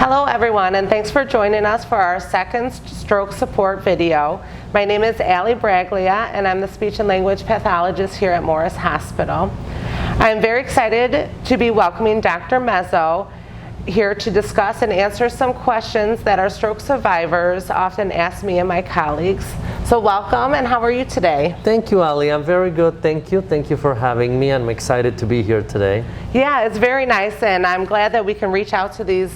Hello everyone, and thanks for joining us for our second stroke support video. My name is Allie Braglia, and I'm the speech and language pathologist here at Morris Hospital. I'm very excited to be welcoming Dr. Mezzo here to discuss and answer some questions that our stroke survivors often ask me and my colleagues. So welcome, and how are you today? Thank you, Ali. I'm very good. Thank you. Thank you for having me. I'm excited to be here today. Yeah, it's very nice, and I'm glad that we can reach out to these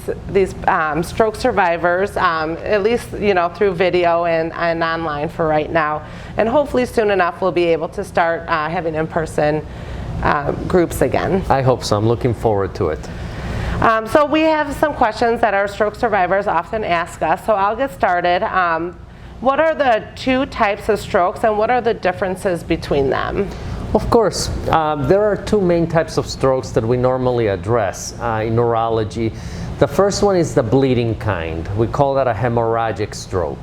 stroke survivors, at least through video and online for right now. And hopefully soon enough we'll be able to start having in-person groups again. I hope so. I'm looking forward to it. So we have some questions that our stroke survivors often ask us, so I'll get started. What are the two types of strokes, and what are the differences between them? Of course, there are two main types of strokes that we normally address in neurology. The first one is the bleeding kind. We call that a hemorrhagic stroke.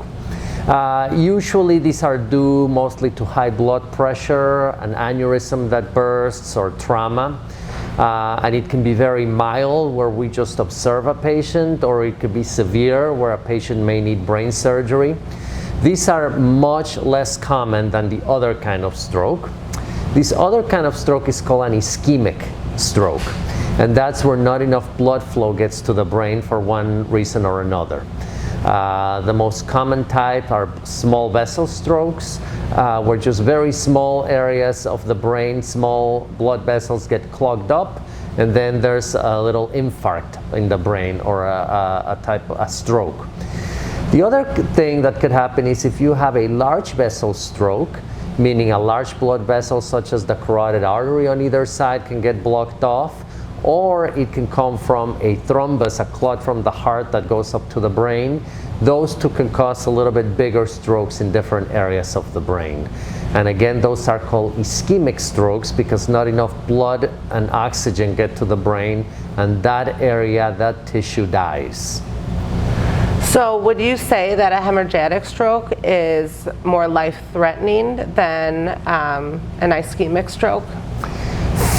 Usually these are due mostly to high blood pressure, an aneurysm that bursts, or trauma. And it can be very mild, where we just observe a patient, or it could be severe, where a patient may need brain surgery. These are much less common than the other kind of stroke. This other kind of stroke is called an ischemic stroke, and that's where not enough blood flow gets to the brain for one reason or another. The most common type are small vessel strokes, where just very small areas of the brain, small blood vessels get clogged up, and then there's a little infarct in the brain, or a stroke. The other thing that could happen is if you have a large vessel stroke, meaning a large blood vessel such as the carotid artery on either side can get blocked off, or it can come from a thrombus, a clot from the heart that goes up to the brain. Those two can cause a little bit bigger strokes in different areas of the brain. And again, those are called ischemic strokes because not enough blood and oxygen get to the brain, and that area, that tissue dies. So would you say that a hemorrhagic stroke is more life-threatening than an ischemic stroke?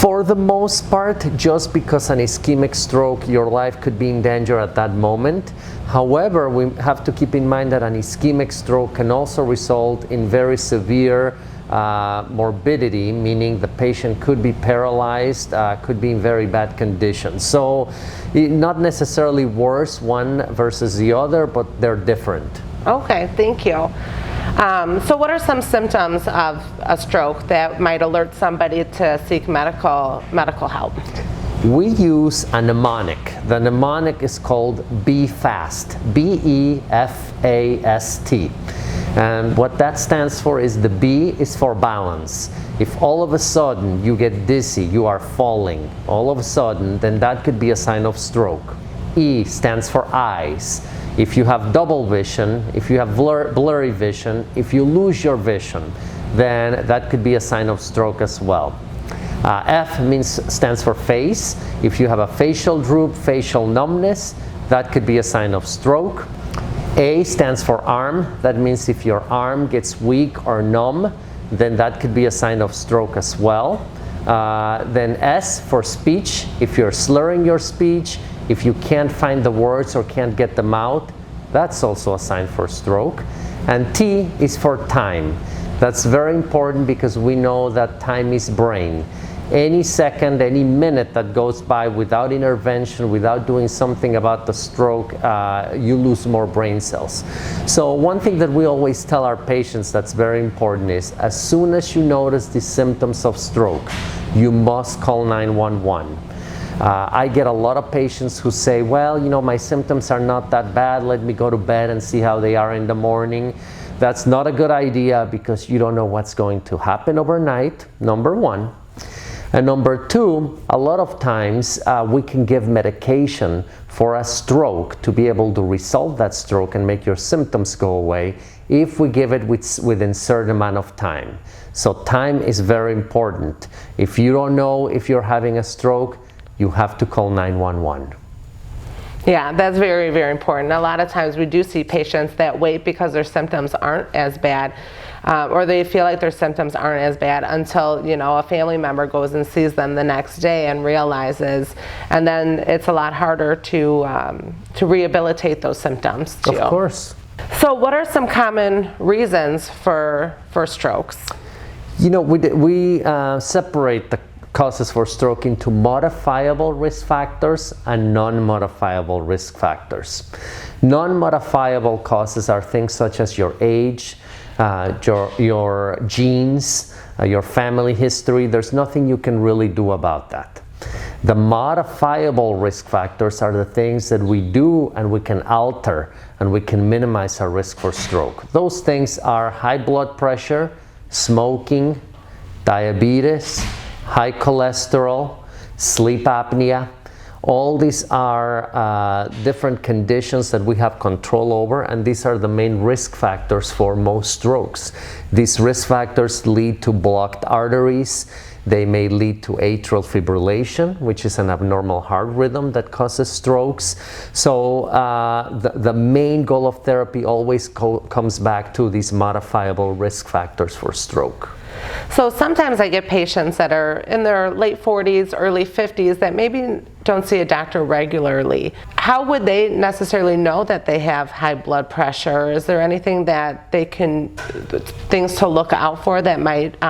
For the most part, just because an ischemic stroke, your life could be in danger at that moment. However, we have to keep in mind that an ischemic stroke can also result in very severe morbidity, meaning the patient could be paralyzed, could be in very bad condition. So not necessarily worse one versus the other, but they're different. Okay, thank you. So what are some symptoms of a stroke that might alert somebody to seek medical help? We use a mnemonic. The mnemonic is called BEFAST, B-E-F-A-S-T. And what that stands for is, the B is for balance. If all of a sudden you get dizzy, you are falling, all of a sudden, then that could be a sign of stroke. E stands for eyes. If you have double vision, if you have blurry vision, if you lose your vision, then that could be a sign of stroke as well. F stands for face. If you have a facial droop, facial numbness, that could be a sign of stroke. A stands for arm. That means if your arm gets weak or numb, then that could be a sign of stroke as well. Then S for speech. If you're slurring your speech, if you can't find the words or can't get them out, that's also a sign for stroke. And T is for time. That's very important because we know that time is brain. Any second, any minute that goes by without intervention, without doing something about the stroke, you lose more brain cells. So one thing that we always tell our patients that's very important is, as soon as you notice the symptoms of stroke, you must call 911. I get a lot of patients who say, well, my symptoms are not that bad, let me go to bed and see how they are in the morning. That's not a good idea because you don't know what's going to happen overnight, number one. And number two, a lot of times we can give medication for a stroke to be able to resolve that stroke and make your symptoms go away if we give it within a certain amount of time. So time is very important. If you don't know if you're having a stroke, you have to call 911. Yeah, that's very, very important. A lot of times we do see patients that wait because their symptoms aren't as bad. or they feel like their symptoms aren't as bad until, you know, a family member goes and sees them the next day and realizes, and then it's a lot harder to rehabilitate those symptoms too. Of course. So what are some common reasons for strokes? You know, we separate the causes for stroke into modifiable risk factors and non-modifiable risk factors. Non-modifiable causes are things such as your age, your genes, your family history. There's nothing you can really do about that. The modifiable risk factors are the things that we do and we can alter and we can minimize our risk for stroke. Those things are high blood pressure, smoking, diabetes, high cholesterol, sleep apnea. All these are different conditions that we have control over, and these are the main risk factors for most strokes. These risk factors lead to blocked arteries. They may lead to atrial fibrillation, which is an abnormal heart rhythm that causes strokes. So the main goal of therapy always comes back to these modifiable risk factors for stroke. So sometimes I get patients that are in their late 40s, early 50s that maybe don't see a doctor regularly. How would they necessarily know that they have high blood pressure? Is there anything that they can, things to look out for that might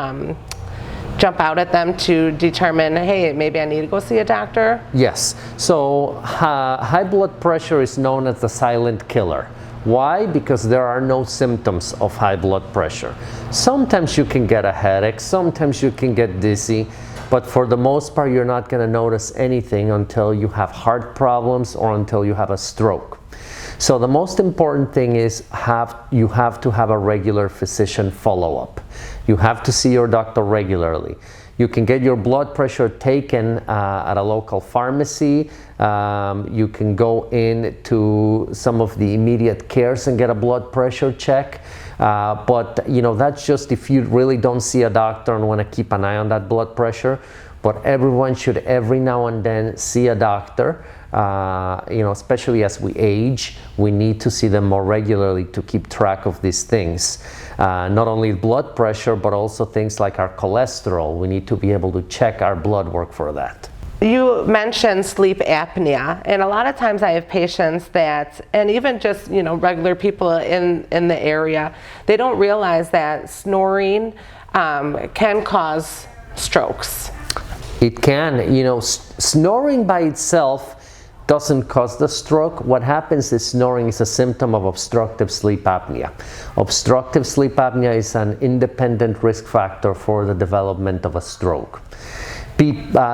jump out at them to determine, hey, maybe I need to go see a doctor? Yes. So high blood pressure is known as the silent killer. Why? Because there are no symptoms of high blood pressure. Sometimes you can get a headache, sometimes you can get dizzy, but for the most part you're not going to notice anything until you have heart problems or until you have a stroke. So the most important thing is you have to have a regular physician follow-up. You have to see your doctor regularly. You can get your blood pressure taken at a local pharmacy. You can go in to some of the immediate cares and get a blood pressure check. But you know, that's just if you really don't see a doctor and want to keep an eye on that blood pressure. But everyone should every now and then see a doctor. You know, especially as we age, we need to see them more regularly to keep track of these things. Not only blood pressure, but also things like our cholesterol. We need to be able to check our blood work for that. You mentioned sleep apnea, and a lot of times I have patients that, and even just, you know, regular people in the area, they don't realize that snoring can cause strokes. It can. You know, snoring by itself doesn't cause the stroke. What happens is snoring is a symptom of obstructive sleep apnea. Obstructive sleep apnea is an independent risk factor for the development of a stroke.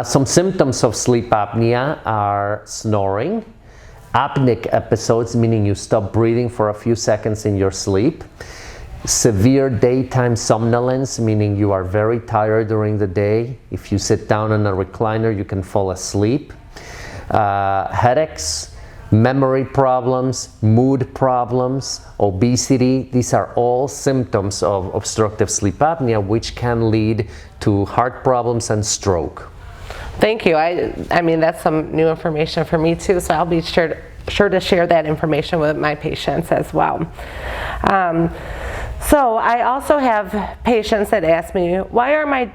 Some symptoms of sleep apnea are snoring, apneic episodes, meaning you stop breathing for a few seconds in your sleep, severe daytime somnolence, meaning you are very tired during the day. If you sit down in a recliner, you can fall asleep. Headaches, memory problems, mood problems, obesity. These are all symptoms of obstructive sleep apnea, which can lead to heart problems and stroke. Thank you. I mean, that's some new information for me too, so I'll be sure to share that information with my patients as well. So I also have patients that ask me, why are my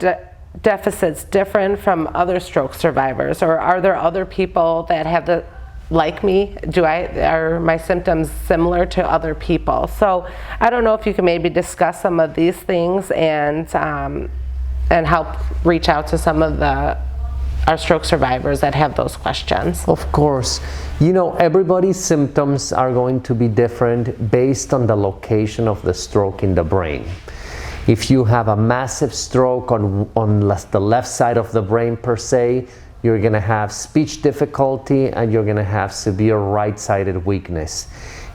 deficits different from other stroke survivors, or are there other people that have like me? Are my symptoms similar to other people? So I don't know if you can maybe discuss some of these things and help reach out to some of our stroke survivors that have those questions. Of course. You know, everybody's symptoms are going to be different based on the location of the stroke in the brain. If you have a massive stroke on the left side of the brain per se, you're going to have speech difficulty and you're going to have severe right-sided weakness.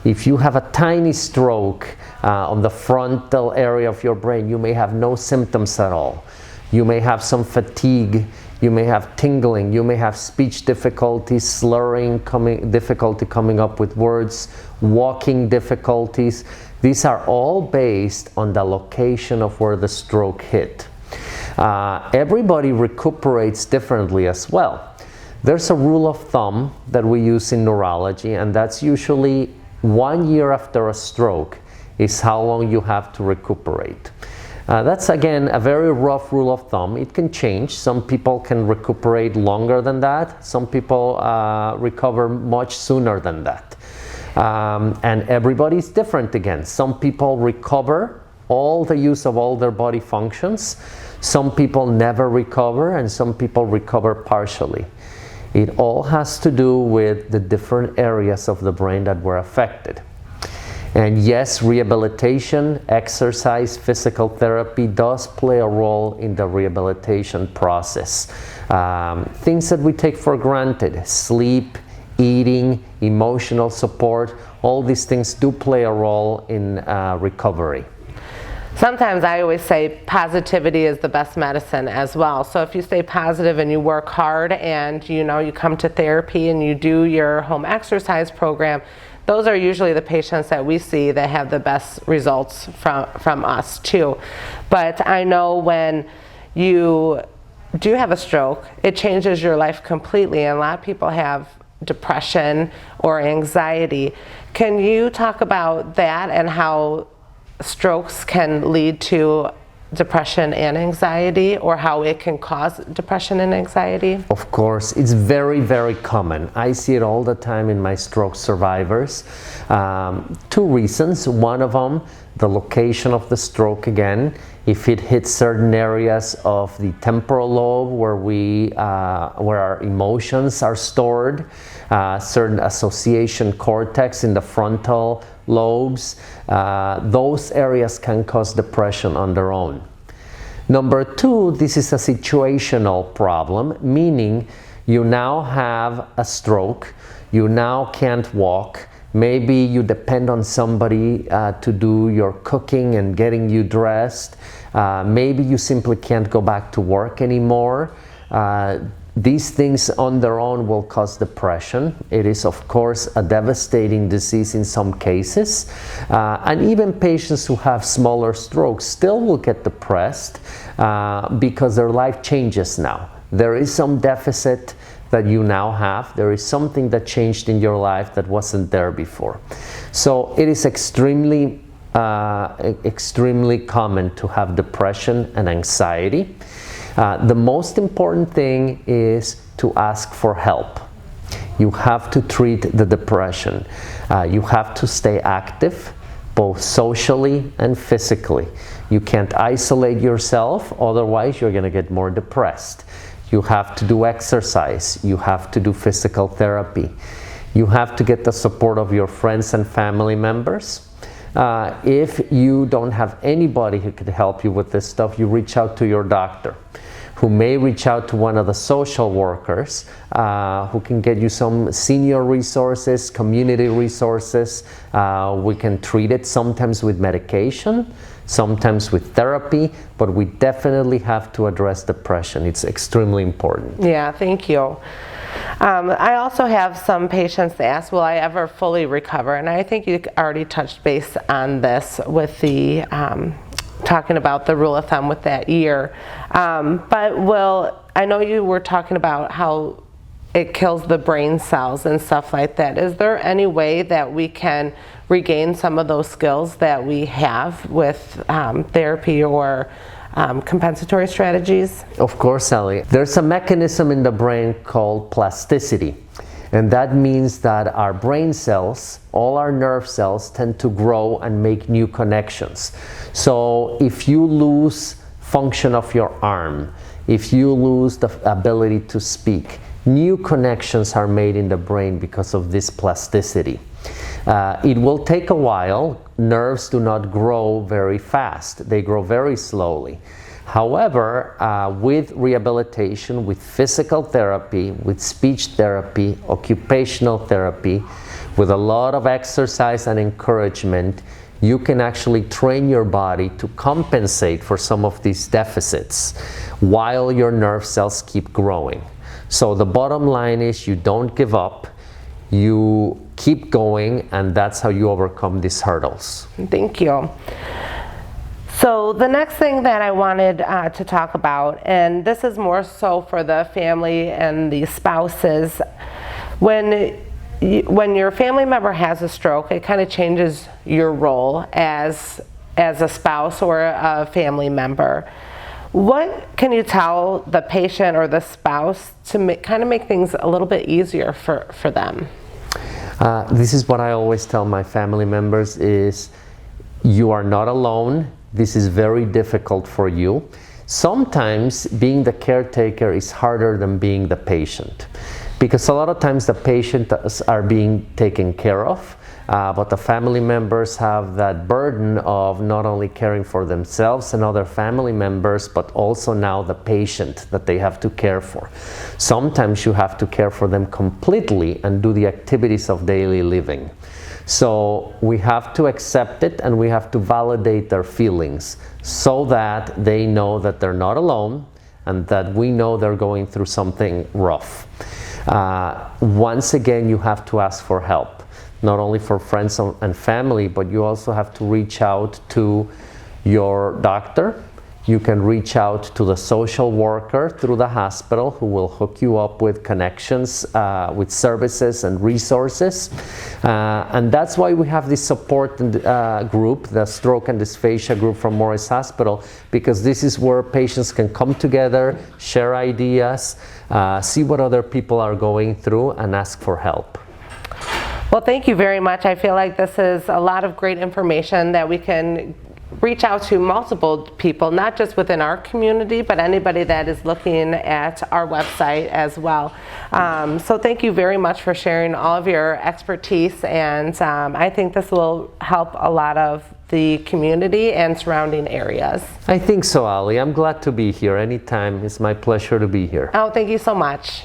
If you have a tiny stroke on the frontal area of your brain, you may have no symptoms at all. You may have some fatigue, you may have tingling, you may have speech difficulties, slurring, difficulty coming up with words, walking difficulties. These are all based on the location of where the stroke hit. Everybody recuperates differently as well. There's a rule of thumb that we use in neurology, and that's usually 1 year after a stroke. is how long you have to recuperate. That's again a very rough rule of thumb. It can change. Some people can recuperate longer than that. Some people recover much sooner than that. And everybody's different again. Some people recover all the use of all their body functions. Some people never recover, and some people recover partially. It all has to do with the different areas of the brain that were affected. And yes, rehabilitation, exercise, physical therapy does play a role in the rehabilitation process. Things that we take for granted, sleep, eating, emotional support, all these things do play a role in recovery. Sometimes I always say positivity is the best medicine as well. So if you stay positive and you work hard and you come to therapy and you do your home exercise program, those are usually the patients that we see that have the best results from us too. But I know when you do have a stroke, it changes your life completely, and a lot of people have depression or anxiety. Can you talk about that and how strokes can lead to depression and anxiety, or how it can cause depression and anxiety? Of course, it's very, very common. I see it all the time in my stroke survivors. Two reasons. One of them, the location of the stroke again. If it hits certain areas of the temporal lobe where our emotions are stored, certain association cortex in the frontal lobes, those areas can cause depression on their own. Number two, this is a situational problem, meaning you now have a stroke, you now can't walk, maybe you depend on somebody to do your cooking and getting you dressed, maybe you simply can't go back to work anymore. These things on their own will cause depression. It is, of course, a devastating disease in some cases. And even patients who have smaller strokes still will get depressed because their life changes now. There is some deficit that you now have. There is something that changed in your life that wasn't there before. So it is extremely common to have depression and anxiety. The most important thing is to ask for help. You have to treat the depression. You have to stay active, both socially and physically. You can't isolate yourself, otherwise you're going to get more depressed. You have to do exercise. You have to do physical therapy. You have to get the support of your friends and family members. If you don't have anybody who could help you with this stuff, you reach out to your doctor, who may reach out to one of the social workers who can get you some senior resources, community resources. We can treat it sometimes with medication, sometimes with therapy, but we definitely have to address depression. It's extremely important. Yeah, thank you. I also have some patients that ask, will I ever fully recover? And I think you already touched base on this with the talking about the rule of thumb with that year. But I know you were talking about how it kills the brain cells and stuff like that. Is there any way that we can regain some of those skills that we have with therapy or compensatory strategies? Of course, Ellie. There's a mechanism in the brain called plasticity. And that means that our brain cells, all our nerve cells, tend to grow and make new connections. So if you lose function of your arm, if you lose the ability to speak, new connections are made in the brain because of this plasticity. It will take a while. Nerves do not grow very fast. They grow very slowly. However, with rehabilitation, with physical therapy, with speech therapy, occupational therapy, with a lot of exercise and encouragement, you can actually train your body to compensate for some of these deficits while your nerve cells keep growing. So the bottom line is you don't give up, you keep going, and that's how you overcome these hurdles. Thank you. So the next thing that I wanted to talk about, and this is more so for the family and the spouses, when when your family member has a stroke, it kind of changes your role as a spouse or a family member. What can you tell the patient or the spouse to kind of make things a little bit easier for them? This is what I always tell my family members is, you are not alone. This is very difficult for you. Sometimes being the caretaker is harder than being the patient, because a lot of times the patients are being taken care of, but the family members have that burden of not only caring for themselves and other family members, but also now the patient that they have to care for. Sometimes you have to care for them completely and do the activities of daily living. So we have to accept it, and we have to validate their feelings so that they know that they're not alone and that we know they're going through something rough. Once again, you have to ask for help, not only for friends and family, but you also have to reach out to your doctor. You can reach out to the social worker through the hospital, who will hook you up with connections, with services and resources. And that's why we have this support group, the Stroke and Dysphagia group from Morris Hospital, because this is where patients can come together, share ideas, see what other people are going through, and ask for help. Well, thank you very much. I feel like this is a lot of great information that we can reach out to multiple people, not just within our community, but anybody that is looking at our website as well. So thank you very much for sharing all of your expertise, and I think this will help a lot of the community and surrounding areas. I think so, Ali. I'm glad to be here anytime. It's my pleasure to be here. Oh, thank you so much.